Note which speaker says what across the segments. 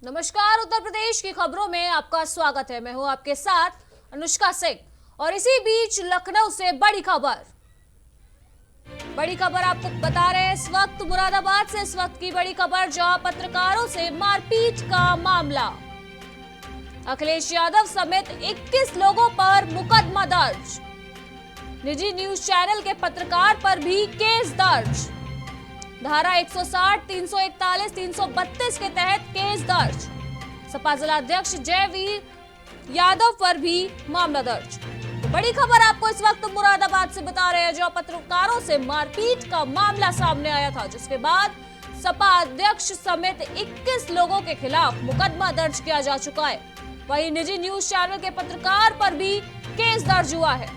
Speaker 1: नमस्कार। उत्तर प्रदेश की खबरों में आपका स्वागत है। मैं हूं आपके साथ अनुष्का सिंह और इसी बीच लखनऊ से बड़ी खबर आपको बता रहे हैं। इस वक्त मुरादाबाद से इस वक्त की बड़ी खबर, जहां पत्रकारों से मारपीट का मामला। अखिलेश यादव समेत 21 लोगों पर मुकदमा दर्ज। निजी न्यूज चैनल के पत्रकार पर भी केस दर्ज। धारा 160, 341, 332 के तहत केस दर्ज। सपा जिलाध्यक्ष जयवीर यादव पर भी मामला दर्ज। तो बड़ी खबर आपको इस वक्त मुरादाबाद से बता रहे हैं, जो पत्रकारों से मारपीट का मामला सामने आया था, जिसके बाद सपा अध्यक्ष समेत 21 लोगों के खिलाफ मुकदमा दर्ज किया जा चुका है। वहीं निजी न्यूज चैनल के पत्रकार पर भी केस दर्ज हुआ है।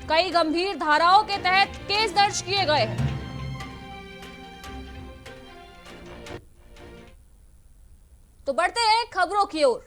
Speaker 1: कई गंभीर धाराओं के तहत केस दर्ज किए गए हैं। तो बढ़ते हैं खबरों की ओर।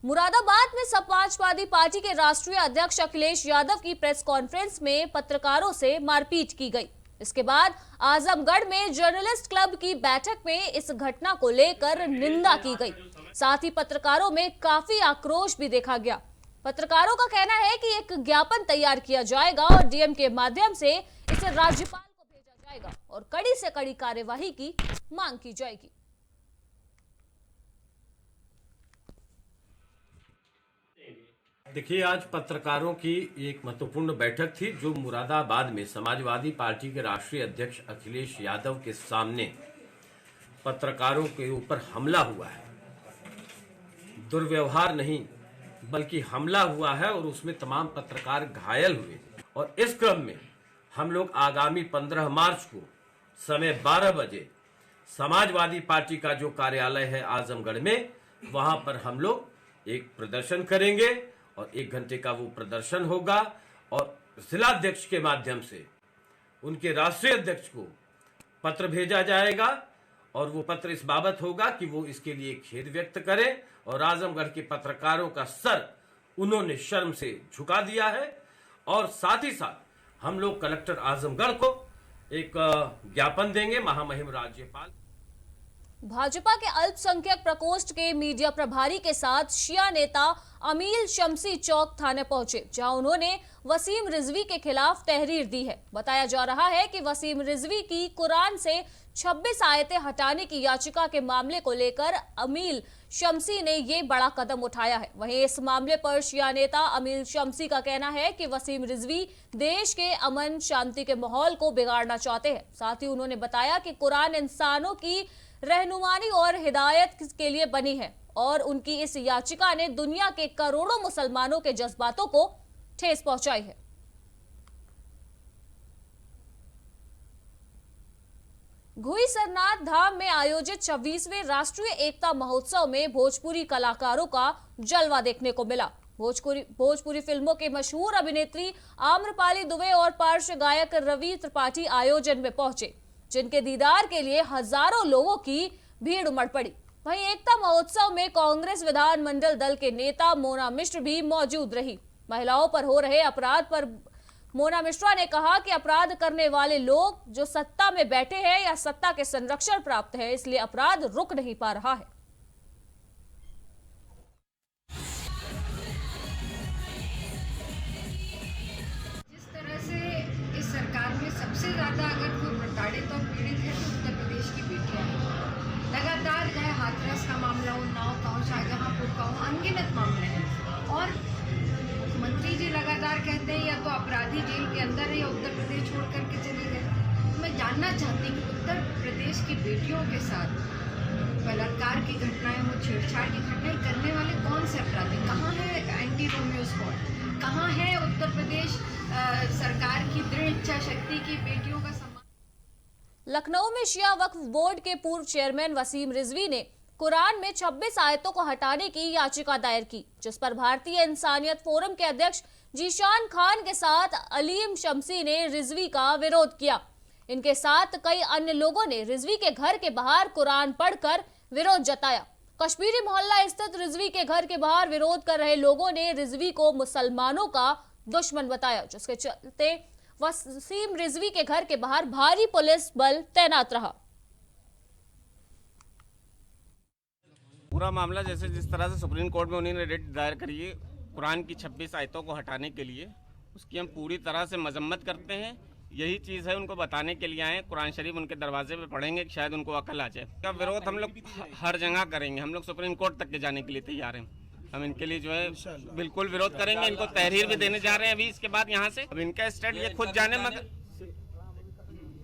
Speaker 1: मुरादाबाद में समाजवादी पार्टी के राष्ट्रीय अध्यक्ष अखिलेश यादव की प्रेस कॉन्फ्रेंस में पत्रकारों से मारपीट की गई। इसके बाद आजमगढ़ में जर्नलिस्ट क्लब की बैठक में इस घटना को लेकर निंदा की गई। साथ ही पत्रकारों में काफी आक्रोश भी देखा गया। पत्रकारों का कहना है कि एक ज्ञापन तैयार किया जाएगा और डीएम के माध्यम से इसे राज्यपाल को भेजा जाएगा और कड़ी से कड़ी कार्यवाही की मांग की जाएगी।
Speaker 2: देखिए, आज पत्रकारों की एक महत्वपूर्ण बैठक थी, जो मुरादाबाद में समाजवादी पार्टी के राष्ट्रीय अध्यक्ष अखिलेश यादव के सामने पत्रकारों के ऊपर हमला हुआ है। दुर्व्यवहार नहीं बल्कि हमला हुआ है और उसमें तमाम पत्रकार घायल हुए। और इस क्रम में हम लोग आगामी 15 मार्च को समय 12 बजे समाजवादी पार्टी का जो कार्यालय है आजमगढ़ में, वहां पर हम लोग एक प्रदर्शन करेंगे और 1 घंटे का वो प्रदर्शन होगा और जिलाध्यक्ष के माध्यम से उनके राष्ट्रीय अध्यक्ष को पत्र भेजा जाएगा और वो पत्र इस बाबत होगा कि वो इसके लिए खेद व्यक्त करें। और आजमगढ़ के पत्रकारों का सर उन्होंने शर्म से झुका दिया है। और साथ ही साथ हम लोग कलेक्टर आजमगढ़ को एक ज्ञापन देंगे महामहिम राज्यपाल।
Speaker 1: भाजपा के अल्पसंख्यक प्रकोष्ठ के मीडिया प्रभारी के साथ शिया नेता अमील शम्सी चौक थाने पहुंचे, जहां उन्होंने वसीम रिजवी के खिलाफ तहरीर दी है। बताया जा रहा है कि वसीम रिजवी की कुरान से 26 आयतें हटाने की याचिका के मामले को लेकर अमील शम्सी ने ये बड़ा कदम उठाया है। वहीं इस मामले पर शिया नेता अमील शम्सी का कहना है कि वसीम रिजवी देश के अमन शांति के माहौल को बिगाड़ना चाहते हैं। साथ ही उन्होंने बताया कि कुरान इंसानों की रहनुमानी और हिदायत के लिए बनी है और उनकी इस याचिका ने दुनिया के करोड़ों मुसलमानों के जज्बातों को ठेस पहुंचाई है। घुई सरनाथ धाम में आयोजित 26वें राष्ट्रीय एकता महोत्सव में भोजपुरी कलाकारों का जलवा देखने को मिला। भोजपुरी फिल्मों के मशहूर अभिनेत्री आम्रपाली दुबे और पार्श्व गायक रवि त्रिपाठी आयोजन में पहुंचे, जिनके दीदार के लिए हजारों लोगों की भीड़ उमड़ पड़ी। वहीं एकता महोत्सव में कांग्रेस विधानमंडल दल के नेता मोना मिश्र भी मौजूद रही। महिलाओं पर हो रहे अपराध पर मोना मिश्रा ने कहा कि अपराध करने वाले लोग जो सत्ता में बैठे हैं या सत्ता के संरक्षण प्राप्त है, इसलिए अपराध रुक नहीं पा रहा है।
Speaker 3: जिस तरह से इस सरकार में सबसे ज्यादा अगर कोई प्रताड़ित और पीड़ित है तो उत्तर प्रदेश की बेटियां हैं। लगातार चाहे हाथरस का मामला हो, नाव का हो, शाहजहांपुर का हो, अनगिनत मामले हैं। और मंत्री जी लगातार कहते हैं या तो अपराधी जेल के अंदर है या उत्तर प्रदेश छोड़ करके चले गए। तो मैं जानना चाहती हूँ कि उत्तर प्रदेश की बेटियों के साथ बलात्कार की घटनाएं हो, छेड़छाड़ की घटनाएं करने वाले कौन से अपराधी? कहाँ है एंटी रोमियो स्क्वाड? कहाँ है उत्तर प्रदेश सरकार की दृढ़ इच्छा शक्ति की बेटियों का सम्मान?
Speaker 1: लखनऊ में शिया वक्फ बोर्ड के पूर्व चेयरमैन वसीम रिजवी ने कुरान में 26 आयतों को हटाने की याचिका दायर की, जिस पर भारतीय इंसानियत फोरम के अध्यक्ष जीशान खान के साथ अलीम शम्सी ने रिजवी का विरोध किया। इनके साथ कई अन्य लोगों ने रिजवी के घर के बाहर कुरान पढ़कर विरोध जताया। कश्मीरी मोहल्ला स्थित रिजवी के घर के बाहर विरोध कर रहे लोगों ने रिजवी को मुसलमानों का दुश्मन बताया, जिसके चलते वसीम रिजवी के घर के बाहर भारी पुलिस बल तैनात रहा।
Speaker 4: पूरा मामला जैसे जिस तरह से सुप्रीम कोर्ट में उन्होंने रिट दायर करी है कुरान की 26 आयतों को हटाने के लिए, उसकी हम पूरी तरह से मजम्मत करते हैं। यही चीज़ है, उनको बताने के लिए आए। कुरान शरीफ उनके दरवाजे पे पढ़ेंगे, शायद उनको अकल आ जाए। का विरोध हम लोग हर जगह करेंगे। हम लोग सुप्रीम कोर्ट तक के जाने के लिए तैयार हैं। हम इनके लिए जो है बिल्कुल विरोध करेंगे। इनको तहरीर भी देने जा रहे हैं अभी इसके बाद यहाँ से। अब इनका स्टेट ये खुद जाने,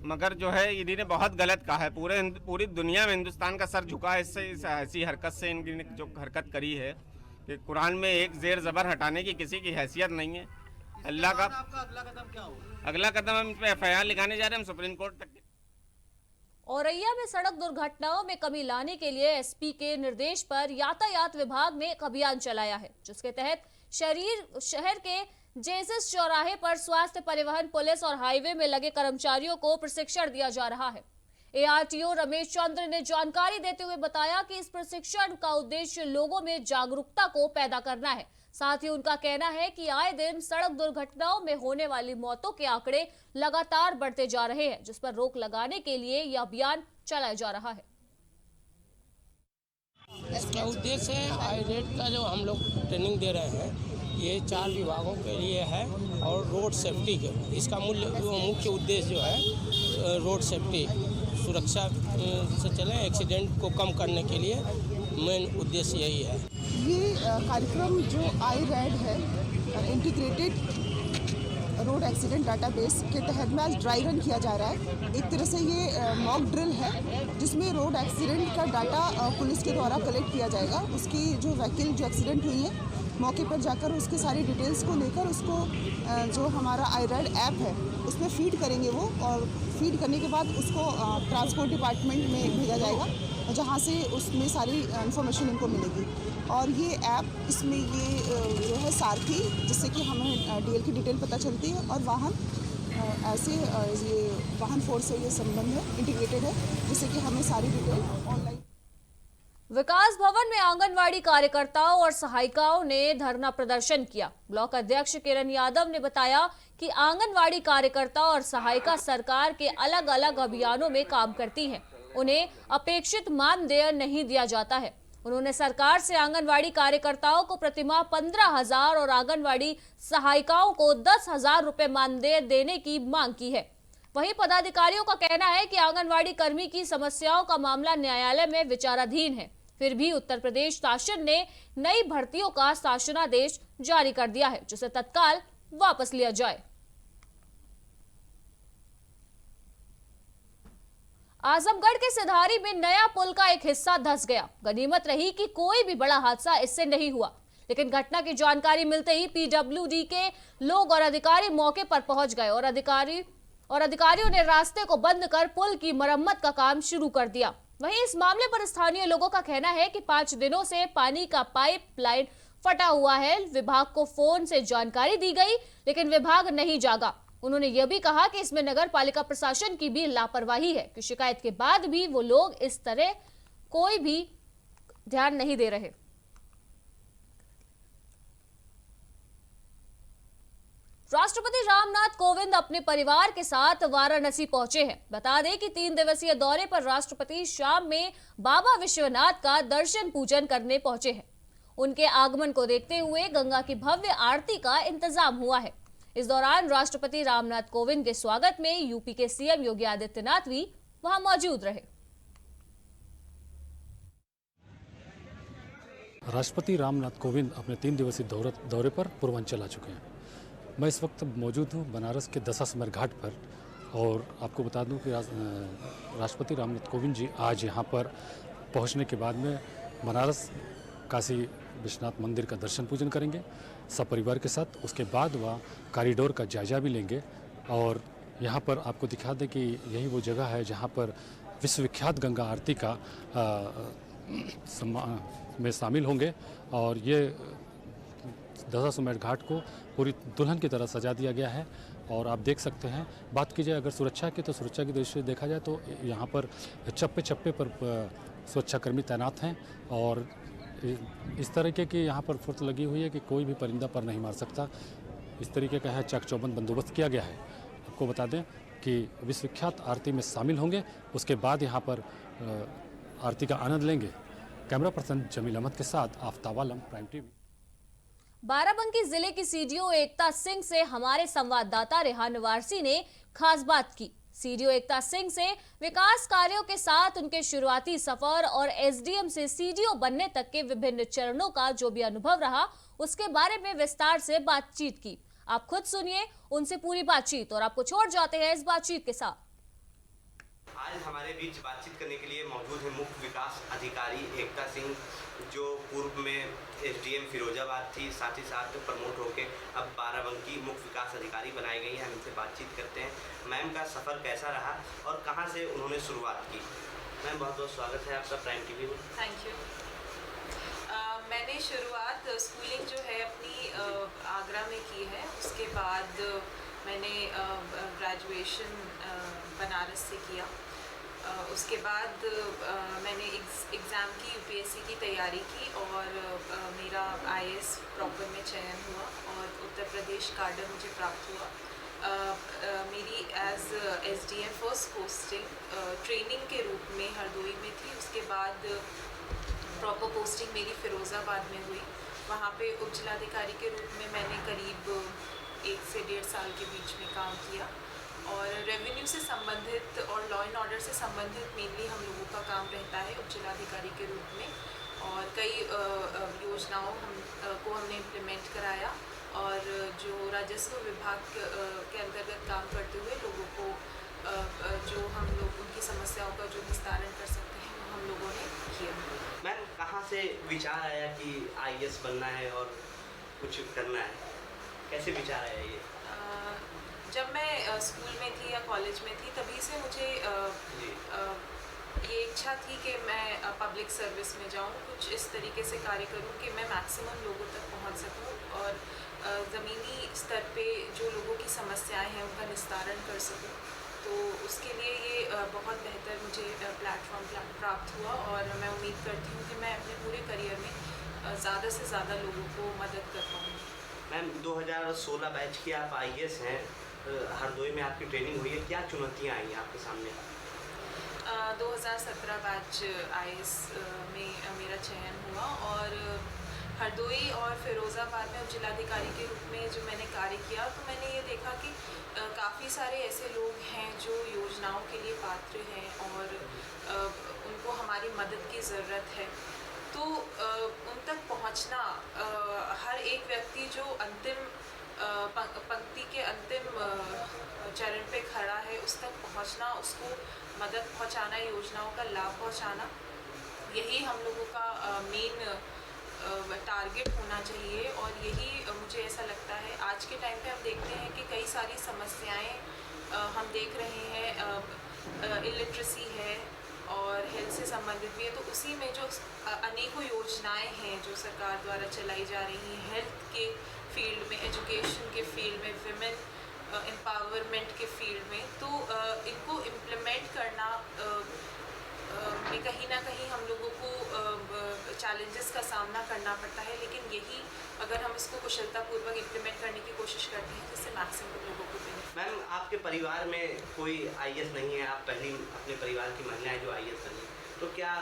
Speaker 4: मगर जो है इन्होंने बहुत गलत कहा है। पूरी दुनिया में हिंदुस्तान का सर झुका है इससे, इस ऐसी हरकत से। इनकी जो हरकत करी है कि कुरान में एक जेर ज़बर हटाने की किसी की हैसियत नहीं है। अल्लाह का अगला कदम क्या होगा? अगला कदम हम इन पे FIR लिखाने जा रहे हैं, हम सुप्रीम कोर्ट तक।
Speaker 1: औरैया में सड़क दुर्घटनाओं में कमी लाने के लिए SP के निर्देश पर यातायात विभाग ने एक अभियान चलाया है, जिसके तहत शहर के जेसिस चौराहे पर स्वास्थ्य, परिवहन, पुलिस और हाईवे में लगे कर्मचारियों को प्रशिक्षण दिया जा रहा है। ARTO रमेश चंद्र ने जानकारी देते हुए बताया कि इस प्रशिक्षण का उद्देश्य लोगों में जागरूकता को पैदा करना है। साथ ही उनका कहना है कि आए दिन सड़क दुर्घटनाओं में होने वाली मौतों के आंकड़े लगातार बढ़ते जा रहे हैं, जिस पर रोक लगाने के लिए यह अभियान चलाया जा रहा है।
Speaker 5: इसका उद्देश्य है IRAD का जो हम लोग ट्रेनिंग दे रहे हैं, ये 4 विभागों के लिए है और रोड सेफ्टी के। इसका मुख्य उद्देश्य जो है रोड सेफ्टी, सुरक्षा से चलें, एक्सीडेंट को कम करने के लिए मेन उद्देश्य यही है।
Speaker 6: ये कार्यक्रम जो IRAD है, इंटीग्रेटेड रोड एक्सीडेंट डाटाबेस के तहत में आज ड्राई रन किया जा रहा है। एक तरह से ये मॉक ड्रिल है, जिसमें रोड एक्सीडेंट का डाटा पुलिस के द्वारा कलेक्ट किया जाएगा। उसकी जो व्हीकल जो एक्सीडेंट हुई है, मौके पर जाकर उसके सारी डिटेल्स को लेकर उसको जो हमारा IRAD ऐप है उसमें फीड करेंगे वो, और फीड करने के बाद उसको ट्रांसपोर्ट डिपार्टमेंट में भेजा जाएगा, जहाँ से उसमें सारी इन्फॉर्मेशन इनको मिलेगी। और ये ऐप, इसमें ये जो है सारथी, जिससे कि हमें DL की डिटेल पता चलती है, और वाहन ऐसे ये वाहन फोर्स से ये संबंध है, इंटीग्रेटेड है, जिससे कि हमें सारी डिटेल ऑनलाइन।
Speaker 1: विकास भवन में आंगनवाड़ी कार्यकर्ताओं और सहायिकाओं ने धरना प्रदर्शन किया। ब्लॉक अध्यक्ष किरण यादव ने बताया कि आंगनवाड़ी कार्यकर्ता और सहायिका सरकार के अलग अलग अभियानों में काम करती हैं। उन्हें अपेक्षित मानदेय नहीं दिया जाता है। उन्होंने सरकार से आंगनवाड़ी कार्यकर्ताओं को प्रतिमाह 15,000 और आंगनवाड़ी सहायिकाओं को 10,000 रुपए मानदेय देने की मांग की है। वहीं पदाधिकारियों का कहना है कि आंगनवाड़ी कर्मी की समस्याओं का मामला न्यायालय में विचाराधीन है। फिर भी उत्तर प्रदेश शासन ने नई भर्तियों का शासनादेश जारी कर दिया है, जिसे तत्काल वापस लिया जाए। आजमगढ़ के सिधारी में नया पुल का एक हिस्सा धंस गया। गनीमत रही कि कोई भी बड़ा हादसा इससे नहीं हुआ, लेकिन घटना की जानकारी मिलते ही PWD के लोग और अधिकारी मौके पर पहुंच गए और अधिकारियों ने रास्ते को बंद कर पुल की मरम्मत का काम शुरू कर दिया। वहीं इस मामले पर स्थानीय लोगों का कहना है कि 5 दिनों से पानी का पाइपलाइन फटा हुआ है। विभाग को फोन से जानकारी दी गई, लेकिन विभाग नहीं जागा। उन्होंने यह भी कहा कि इसमें नगर पालिका प्रशासन की भी लापरवाही है कि शिकायत के बाद भी वो लोग इस तरह कोई भी ध्यान नहीं दे रहे। राष्ट्रपति रामनाथ कोविंद अपने परिवार के साथ वाराणसी पहुंचे हैं। बता दें कि 3 दिवसीय दौरे पर राष्ट्रपति शाम में बाबा विश्वनाथ का दर्शन पूजन करने पहुंचे हैं। उनके आगमन को देखते हुए गंगा की भव्य आरती का इंतजाम हुआ है। इस दौरान राष्ट्रपति रामनाथ कोविंद के स्वागत में यूपी के CM योगी आदित्यनाथ भी वहां मौजूद रहे।
Speaker 7: राष्ट्रपति रामनाथ कोविंद अपने 3 दिवसीय दौरे पर पूर्वांचल आ चुके हैं। मैं इस वक्त मौजूद हूँ बनारस के दशाश्वमेध घाट पर, और आपको बता दूं कि राष्ट्रपति रामनाथ कोविंद जी आज यहाँ पर पहुँचने के बाद में बनारस काशी विश्वनाथ मंदिर का दर्शन पूजन करेंगे सपरिवार के साथ। उसके बाद वह कॉरिडोर का जायजा भी लेंगे, और यहाँ पर आपको दिखा दें कि यही वो जगह है जहाँ पर विश्वविख्यात गंगा आरती का में शामिल होंगे। और ये दशाश्वमेध घाट को पूरी दुल्हन की तरह सजा दिया गया है। और आप देख सकते हैं, बात की जाए अगर सुरक्षा की, तो सुरक्षा की दृष्टि से देखा जाए तो यहाँ पर चप्पे चप्पे पर सुरक्षाकर्मी तैनात हैं, और इस तरीके की यहाँ पर फुर्त लगी हुई है कि कोई भी परिंदा पर नहीं मार सकता। इस तरीके का है चाक चौबंद बंदोबस्त किया गया है। आपको बता दें कि विश्वविख्यात आरती में शामिल होंगे, उसके बाद यहाँ पर आरती का आनंद लेंगे। कैमरा पर्सन जमील अहमद के साथ आफ्ताब आलम, प्राइम टीवी।
Speaker 1: बाराबंकी जिले की सीडीओ एकता सिंह से हमारे संवाददाता रेहान वारसी ने खास बात की। सीडीओ एकता सिंह से विकास कार्यों के साथ उनके शुरुआती सफर और एसडीएम से सीडीओ बनने तक के विभिन्न चरणों का जो भी अनुभव रहा उसके बारे में विस्तार से बातचीत की। आप खुद सुनिए उनसे पूरी बातचीत और आपको छोड़ जाते हैं इस बातचीत के साथ।
Speaker 8: आज हमारे बीच बातचीत करने के लिए मौजूद है मुख्य विकास अधिकारी एकता सिंह, जो पूर्व में एसडीएम फिरोजाबाद थी, साथ ही साथ प्रमोट होकर अब बाराबंकी मुख्य विकास अधिकारी बनाई गई हैं। हम इनसे बातचीत करते हैं। मैम का सफ़र कैसा रहा और कहां से उन्होंने शुरुआत की? मैम बहुत बहुत स्वागत है आपका प्राइम टीवी में।
Speaker 9: Thank you. मैंने शुरुआत स्कूलिंग जो है अपनी आगरा में की है। उसके बाद मैंने ग्रेजुएशन बनारस से किया। उसके बाद मैंने एग्ज़ाम की यूपीएससी की तैयारी की और मेरा आईएएस प्रॉपर में चयन हुआ और उत्तर प्रदेश कार्डर मुझे प्राप्त हुआ। मेरी as SDM first posting training के रूप में हरदोई में थी। उसके बाद प्रॉपर पोस्टिंग मेरी फिरोज़ाबाद में हुई। वहाँ पे उप जिलाधिकारी के रूप में मैंने करीब 1 से 1.5 साल के बीच में काम किया और रेवेन्यू से संबंधित और लॉ एंड ऑर्डर से संबंधित मेनली हम लोगों का काम रहता है उप जिलाधिकारी के रूप में। और कई योजनाओं को हमने इम्प्लीमेंट कराया और जो राजस्व विभाग के अंतर्गत काम करते हुए लोगों को जो हम लोग उनकी समस्याओं का जो निस्तारण कर सकते हैं वो हम लोगों ने किया।
Speaker 8: मैम कहां से विचार आया कि आईएएस बनना है और कुछ करना है? कैसे विचार आया ये?
Speaker 9: जब मैं स्कूल में थी या कॉलेज में थी तभी से मुझे ये इच्छा थी कि मैं पब्लिक सर्विस में जाऊं, कुछ इस तरीके से कार्य करूं कि मैं मैक्सिमम लोगों तक पहुंच सकूं और ज़मीनी स्तर पे जो लोगों की समस्याएं हैं उनका निस्तारण कर सकूं। तो उसके लिए ये बहुत बेहतर मुझे प्लेटफॉर्म प्राप्त हुआ और मैं उम्मीद करती हूँ कि मैं अपने पूरे करियर में ज़्यादा से ज़्यादा लोगों को मदद कर पाऊँगी।
Speaker 8: मैम 2016 बैच की आप आईएएस हैं, हरदोई में आपकी ट्रेनिंग हुई है, क्या चुनौतियाँ आई आपके सामने?
Speaker 9: 2017 बैच आईएएस में मेरा चयन हुआ और हरदोई और फिरोज़ाबाद में उप जिलाधिकारी के रूप में जो मैंने कार्य किया तो मैंने ये देखा कि काफ़ी सारे ऐसे लोग हैं जो योजनाओं के लिए पात्र हैं और उनको हमारी मदद की ज़रूरत है। तो उन तक पहुंचना, हर एक व्यक्ति जो अंतिम पंक्ति के अंतिम चरण पे खड़ा है उस तक पहुंचना, उसको मदद पहुंचाना, योजनाओं का लाभ पहुंचाना, यही हम लोगों का मेन टारगेट होना चाहिए। और यही मुझे ऐसा लगता है आज के टाइम पे हम देखते हैं कि कई सारी समस्याएं हम देख रहे हैं, इलिटरेसी है और हेल्थ से संबंधित भी है। तो उसी में जो अनेकों योजनाएं हैं जो सरकार द्वारा चलाई जा रही हैं हेल्थ के फील्ड में, एजुकेशन के फील्ड में, विमेन एम्पावरमेंट के फील्ड में, तो इनको इम्प्लीमेंट करना में कहीं ना कहीं हम लोगों को चैलेंजेस का सामना करना पड़ता है। लेकिन यही अगर हम इसको कुशलतापूर्वक इम्प्लीमेंट करने की कोशिश करते हैं जिससे मैक्सिमम लोगों को बेनिफिट।
Speaker 8: मैम आपके परिवार में कोई आईएएस नहीं है, आप पहली अपने परिवार की महिलाएं जो आईएएस बनी, तो क्या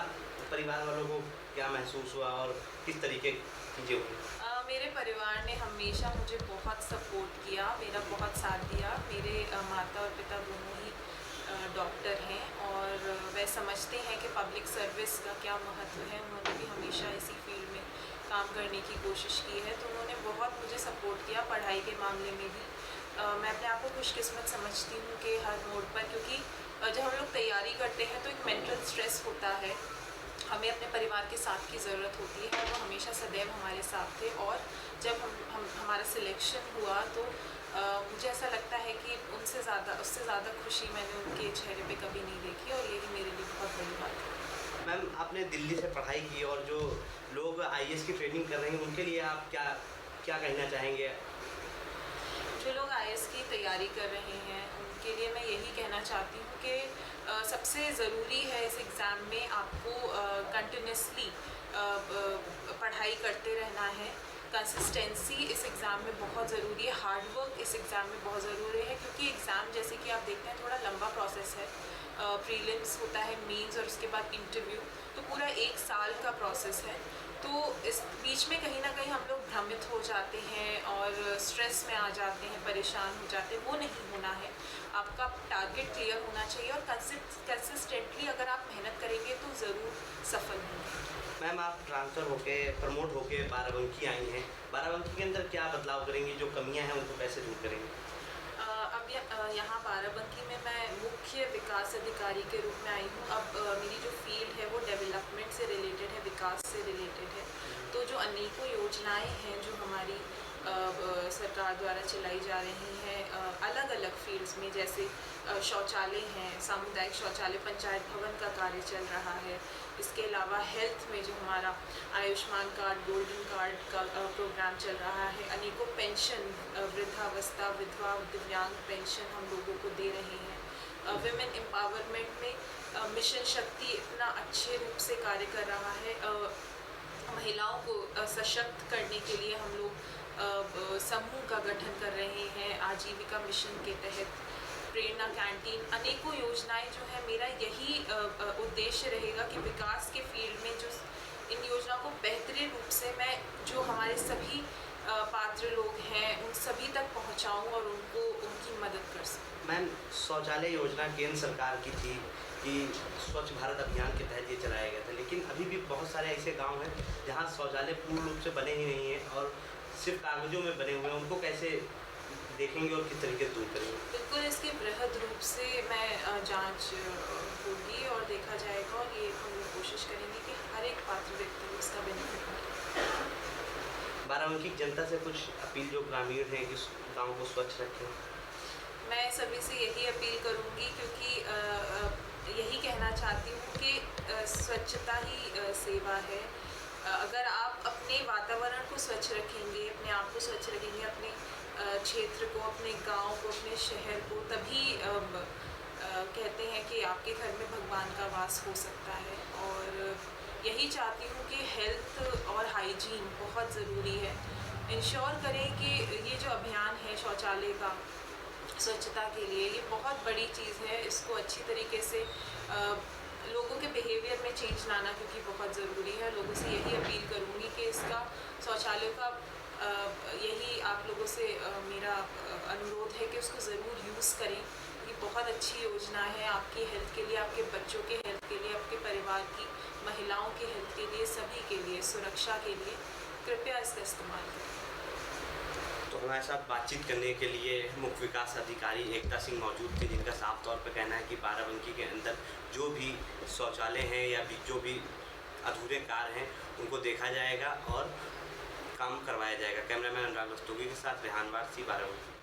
Speaker 8: परिवार वालों को क्या महसूस हुआ और किस तरीके की चीज़ें हुई?
Speaker 9: मेरे परिवार ने हमेशा मुझे बहुत सपोर्ट किया, मेरा बहुत साथ दिया। मेरे माता और पिता दोनों ही डॉक्टर हैं और वह समझते हैं कि पब्लिक सर्विस का क्या महत्व है। उन्होंने भी हमेशा इसी फील्ड में काम करने की कोशिश की है, तो उन्होंने बहुत मुझे सपोर्ट किया पढ़ाई के मामले में भी। मैं अपने आप को खुशकिस्मत समझती हूँ कि हर मोड़ पर, क्योंकि जब हम लोग तैयारी करते हैं तो एक मेंटल स्ट्रेस होता है, हमें अपने परिवार के साथ की ज़रूरत होती है और वो हमेशा सदैव हमारे साथ थे। और जब हमारा सिलेक्शन हुआ तो मुझे ऐसा लगता है कि उससे ज़्यादा खुशी मैंने उनके चेहरे पे कभी नहीं देखी और यही मेरे लिए बहुत बड़ी बात है।
Speaker 8: मैम आपने दिल्ली से पढ़ाई की और जो लोग आईएएस की ट्रेनिंग कर रहे हैं उनके लिए आप क्या कहना चाहेंगे?
Speaker 9: जो लोग आईएएस की तैयारी कर रहे हैं उनके लिए मैं यही कहना चाहती हूँ कि सबसे ज़रूरी है इस एग्ज़ाम में आपको कंटिन्यूसली पढ़ाई करते रहना है। कंसिस्टेंसी इस एग्ज़ाम में बहुत ज़रूरी है, हार्डवर्क इस एग्ज़ाम में बहुत ज़रूरी है, क्योंकि एग्ज़ाम जैसे कि आप देखते हैं थोड़ा लंबा प्रोसेस है। प्रीलिम्स होता है, मेंस और उसके बाद इंटरव्यू। तो पूरा 1 साल का प्रोसेस है। तो इस बीच में कहीं ना कहीं हम लोग भ्रमित हो जाते हैं और स्ट्रेस में आ जाते हैं, परेशान हो जाते हैं। वो नहीं होना है, आपका टारगेट क्लियर होना चाहिए और कंसिस्टेंटली अगर आप मेहनत करेंगे तो ज़रूर सफल होंगे।
Speaker 8: मैम, आप ट्रांसफ़र होके प्रमोट होके बाराबंकी आई हैं, बाराबंकी के अंदर क्या बदलाव करेंगी, जो कमियां हैं उनको कैसे दूर करेंगी?
Speaker 9: अब यहाँ बाराबंकी में मैं मुख्य विकास अधिकारी के रूप में आई हूँ। अब मेरी जो फील्ड है वो डेवलपमेंट से रिलेटेड है, विकास से रिलेटेड है। तो जो अनेकों योजनाएं हैं जो हमारी सरकार द्वारा चलाई जा रही हैं अलग अलग फील्ड्स में, जैसे शौचालय हैं, सामुदायिक शौचालय, पंचायत भवन का कार्य चल रहा है। इसके अलावा हेल्थ में जो हमारा आयुष्मान कार्ड, गोल्डन कार्ड का प्रोग्राम चल रहा है। अनेकों पेंशन, वृद्धावस्था, विधवा, दिव्यांग पेंशन हम लोगों को दे रहे हैं। विमेन एम्पावरमेंट में मिशन शक्ति इतना अच्छे रूप से कार्य कर रहा है। महिलाओं को सशक्त करने के लिए हम लोग समूह का गठन कर रहे हैं आजीविका मिशन के तहत। प्रेरणा कैंटीन, अनेकों योजनाएं जो है, मेरा यही उद्देश्य रहेगा कि विकास के फील्ड में जो इन योजनाओं को बेहतरीन रूप से मैं जो हमारे सभी पात्र लोग हैं उन सभी तक पहुंचाऊं और उनको उनकी मदद कर सकूं।
Speaker 8: मैम, शौचालय योजना केंद्र सरकार की थी कि स्वच्छ भारत अभियान के तहत ये चलाया गया था, लेकिन अभी भी बहुत सारे ऐसे गांव हैं जहां शौचालय पूर्ण रूप से बने ही नहीं हैं और सिर्फ कागजों में बने हुए हैं। उनको कैसे देखेंगे और किस तरीके से दूर करेंगे?
Speaker 9: बिल्कुल, इसकी बृहद रूप से मैं जांच होगी और देखा जाएगा और ये हम लोग कोशिश करेंगे कि हर एक पात्र व्यक्ति को इसका बेनिफिट मिले।
Speaker 8: बाराबंकी की जनता से कुछ अपील, जो ग्रामीण हैं, कि गाँव को स्वच्छ रखें।
Speaker 9: मैं सभी से यही अपील करूंगी, क्योंकि यही कहना चाहती हूँ कि स्वच्छता ही सेवा है। अगर आप अपने वातावरण को स्वच्छ रखेंगे, अपने आप को स्वच्छ रखेंगे, अपने क्षेत्र को, अपने गांव को, अपने शहर को, तभी कहते हैं कि आपके घर में भगवान का वास हो सकता है। और यही चाहती हूँ कि हेल्थ और हाइजीन बहुत ज़रूरी है। इंश्योर करें कि ये जो अभियान है शौचालय का स्वच्छता के लिए, ये बहुत बड़ी चीज़ है। इसको अच्छी तरीके से लोगों के बिहेवियर में चेंज लाना क्योंकि बहुत ज़रूरी है। लोगों से यही अपील करूँगी कि इसका शौचालय का यही आप लोगों से मेरा अनुरोध है कि उसको ज़रूर यूज़ करें। ये बहुत अच्छी योजना है आपकी हेल्थ के लिए, आपके बच्चों के हेल्थ के लिए, आपके परिवार की महिलाओं के हेल्थ के लिए, सभी के लिए, सुरक्षा के लिए। कृपया इसका इस्तेमाल करें।
Speaker 8: तो हमारे साथ बातचीत करने के लिए मुख्य विकास अधिकारी एकता सिंह मौजूद थे, जिनका साफ तौर पर कहना है कि बाराबंकी के अंदर जो भी शौचालय हैं या भी जो भी अधूरे कार्य हैं उनको देखा जाएगा और काम करवाया जाएगा। कैमरामैन अनुराग रस्तोगी के साथ रेहान वारसी, बाराबंकी।